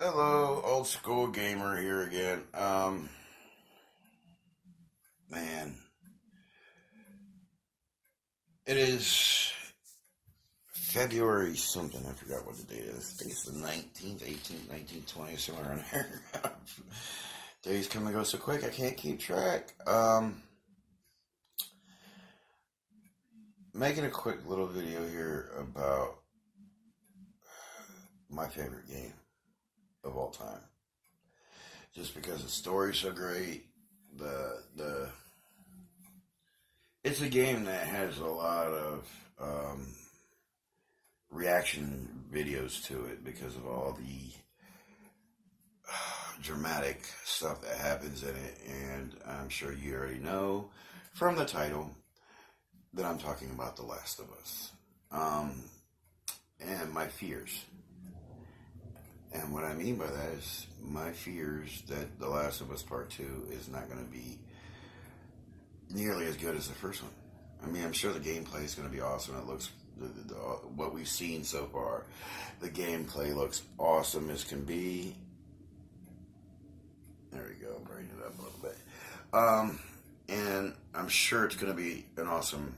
Hello, old school gamer here again. Man, it is February something. I forgot what the date is. I think it's the 19th, 18th, 19th, 20th, somewhere around here. Days come and go so quick, I can't keep track. Making a quick little video here about my favorite game of all time. Just because the story's so great, the it's a game that has a lot of reaction videos to it because of all the dramatic stuff that happens in it, and I'm sure you already know from the title that I'm talking about The Last of Us, and my fears. And what I mean by that is my fears that The Last of Us Part 2 is not going to be nearly as good as the first one. I mean, I'm sure the gameplay is going to be awesome. It looks, what we've seen so far, the gameplay looks awesome as can be. There we go, brighten it up a little bit. And I'm sure it's going to be an awesome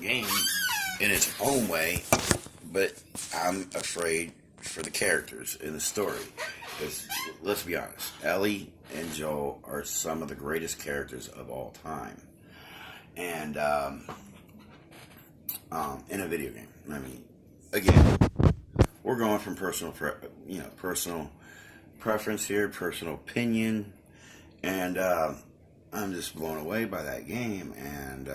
game in its own way. But I'm afraid for the characters in the story. Because let's be honest, Ellie and Joel are some of the greatest characters of all time. And in a video game. I mean, again, we're going from personal preference here, personal opinion, and I'm just blown away by that game. And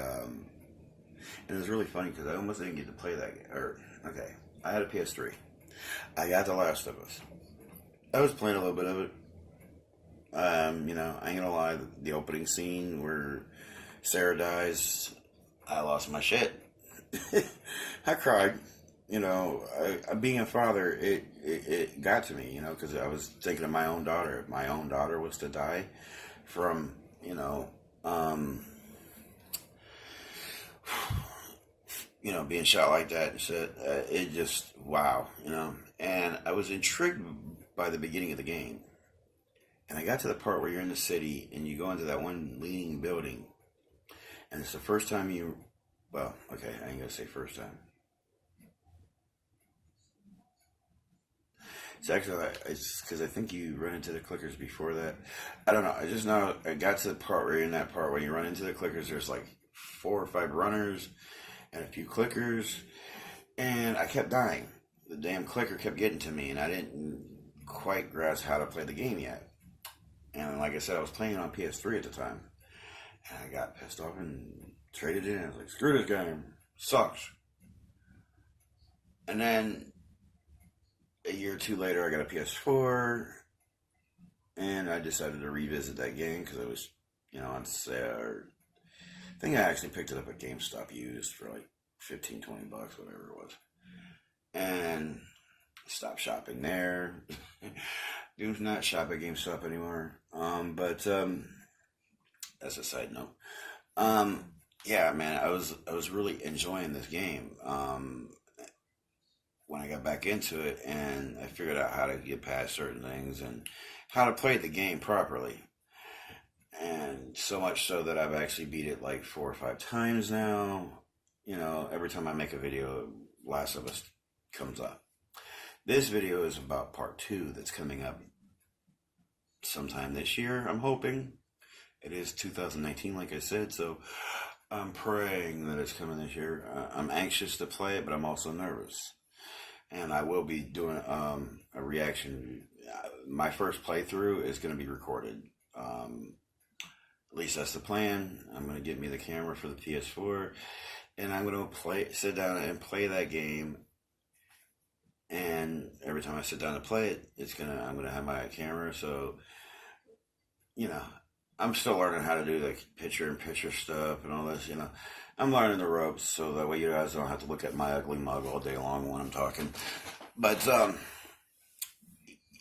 it was really funny because I almost didn't get to play that game. Okay, I had a PS3. I got The Last of Us. I was playing a little bit of it. I ain't gonna lie, the opening scene where Sarah dies, I lost my shit. I cried. Being a father, it got to me, because I was thinking of my own daughter. If my own daughter was to die from, being shot like that and shit, it just, wow, And I was intrigued by the beginning of the game. And I got to the part where you're in the city and you go into that one leaning building. And it's the first time I ain't gonna say first time. It's because I think you run into the clickers before that. I don't know. I just know I got to the part where you're in that part when you run into the clickers. There's like 4 or 5 runners and a few clickers, and I kept dying. The damn clicker kept getting to me, and I didn't quite grasp how to play the game yet. And like I said, I was playing on PS3 at the time, and I got pissed off and traded in. I was like, screw this game, sucks. And then a year or two later, I got a PS4, and I decided to revisit that game because it was, on sale. I think I actually picked it up at GameStop used for like $15, $20, whatever it was. And stopped shopping there. Do not shop at GameStop anymore. But that's a side note. Yeah, man, I was really enjoying this game. When I got back into it, and I figured out how to get past certain things and how to play the game properly. And so much so that I've actually beat it like 4 or 5 times now. Every time I make a video, Last of Us comes up. This video is about part 2 that's coming up sometime this year, I'm hoping. It is 2019, like I said, so I'm praying that it's coming this year. I'm anxious to play it, but I'm also nervous. And I will be doing a reaction. My first playthrough is going to be recorded. At least that's the plan. I'm going to get me the camera for the PS4, and I'm going to sit down and play that game. And every time I sit down to play it, I'm going to have my camera. So, I'm still learning how to do the picture-in-picture stuff and all this. I'm learning the ropes, so that way you guys don't have to look at my ugly mug all day long when I'm talking. But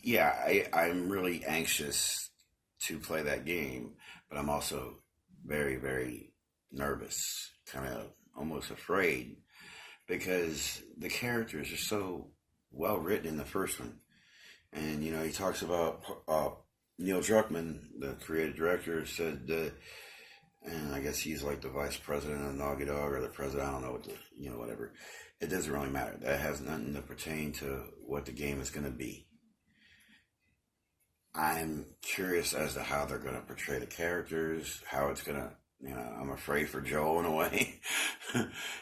yeah, I'm really anxious to play that game, but I'm also very, very nervous, kind of almost afraid, because the characters are so well written in the first one. And he talks about Neil Druckmann, the creative director, said that, and I guess he's like the vice president of Naughty Dog or the president. I don't know what whatever. It doesn't really matter. That has nothing to pertain to what the game is going to be. I'm curious as to how they're going to portray the characters, how it's going to. I'm afraid for Joel in a way,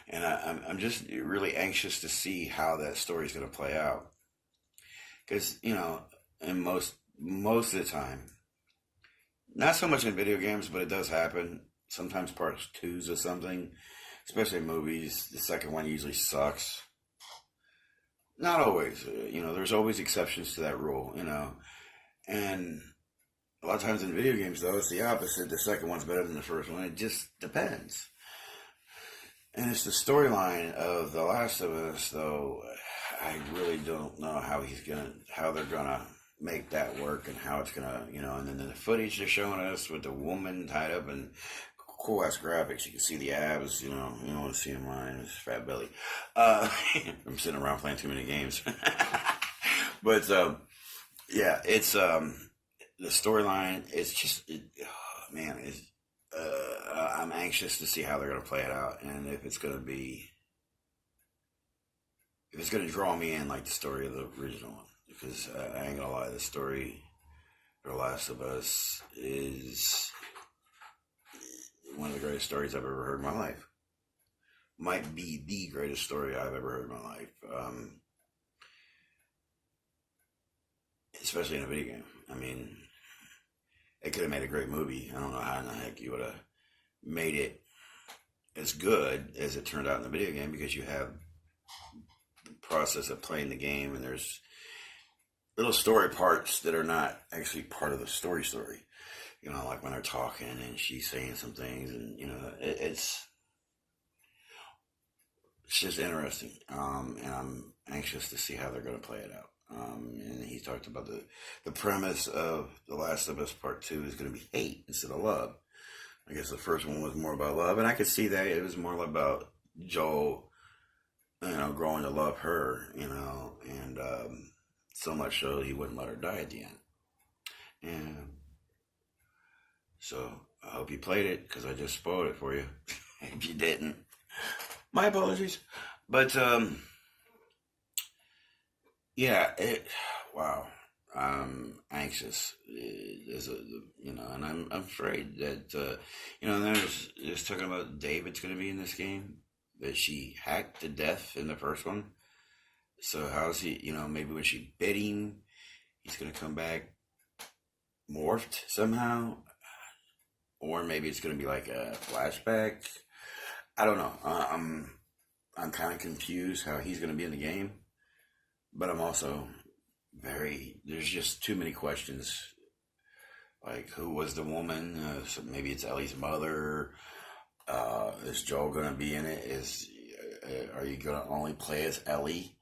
and I'm just really anxious to see how that story is going to play out. Because in most of the time, not so much in video games, but it does happen. Sometimes part twos of something, especially in movies, the second one usually sucks. Not always, there's always exceptions to that rule, and a lot of times in video games, though, it's the opposite. The second one's better than the first one. It just depends. And it's the storyline of The Last of Us, though. I really don't know how they're gonna make that work and how it's gonna, and then the footage they're showing us with the woman tied up in cool ass graphics. You can see the abs, you don't want to see mine. It's fat belly. I'm sitting around playing too many games. But, yeah, it's, the storyline, it's just, man, I'm anxious to see how they're going to play it out and if it's going to draw me in like the story of the original one. Because I ain't going to lie, the story for The Last of Us is one of the greatest stories I've ever heard in my life. Might be the greatest story I've ever heard in my life. Especially in a video game. I mean, it could have made a great movie. I don't know how in the heck you would have made it as good as it turned out in the video game, because you have the process of playing the game and there's little story parts that are not actually part of the story. Like when they're talking and she's saying some things, and it's just interesting. And I'm anxious to see how they're going to play it out. And he talked about the premise of The Last of Us Part 2 is going to be hate instead of love. I guess the first one was more about love, and I could see that it was more about Joel, growing to love her, and so much so he wouldn't let her die at the end. And so I hope you played it, because I just spoiled it for you. If you didn't, my apologies. But yeah, wow. I'm anxious. And I'm afraid that and there's just talking about David's going to be in this game, that she hacked to death in the first one. So how's he? Maybe when she bit him, he's going to come back morphed somehow, or maybe it's going to be like a flashback. I don't know. I'm kind of confused how he's going to be in the game. But I'm also there's just too many questions. Like, who was the woman? So maybe it's Ellie's mother. Is Joel going to be in it? Are you going to only play as Ellie?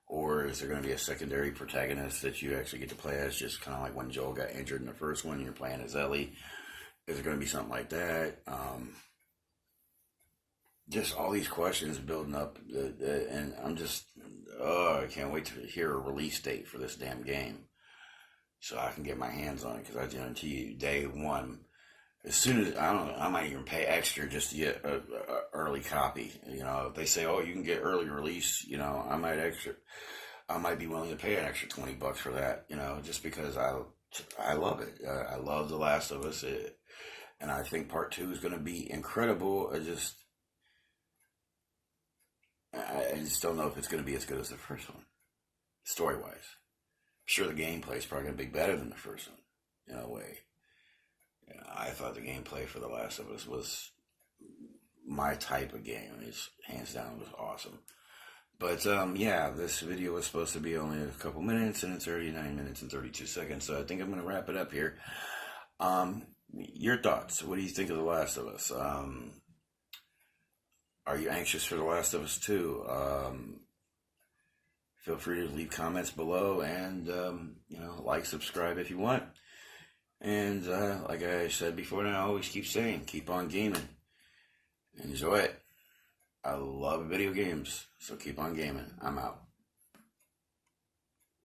Or is there going to be a secondary protagonist that you actually get to play as? Just kind of like when Joel got injured in the first one, you're playing as Ellie. Is it going to be something like that? Just all these questions building up, and I'm just, I can't wait to hear a release date for this damn game, so I can get my hands on it. Because I guarantee you, day one, as soon as I might even pay extra just to get a early copy. If they say, oh, you can get early release, I might be willing to pay an extra $20 for that. Just because I love it. I love The Last of Us, and I think Part 2 is going to be incredible. I just don't know if it's going to be as good as the first one, story-wise. I'm sure the gameplay is probably going to be better than the first one, in a way. I thought the gameplay for The Last of Us was my type of game. It's hands down was awesome. But yeah, this video was supposed to be only a couple minutes, and it's 39 minutes and 32 seconds. So I think I'm going to wrap it up here. Your thoughts? What do you think of The Last of Us? Are you anxious for The Last of Us 2? Feel free to leave comments below, and like, subscribe if you want. And like I said before, and I always keep saying, keep on gaming. Enjoy it. I love video games, so keep on gaming. I'm out.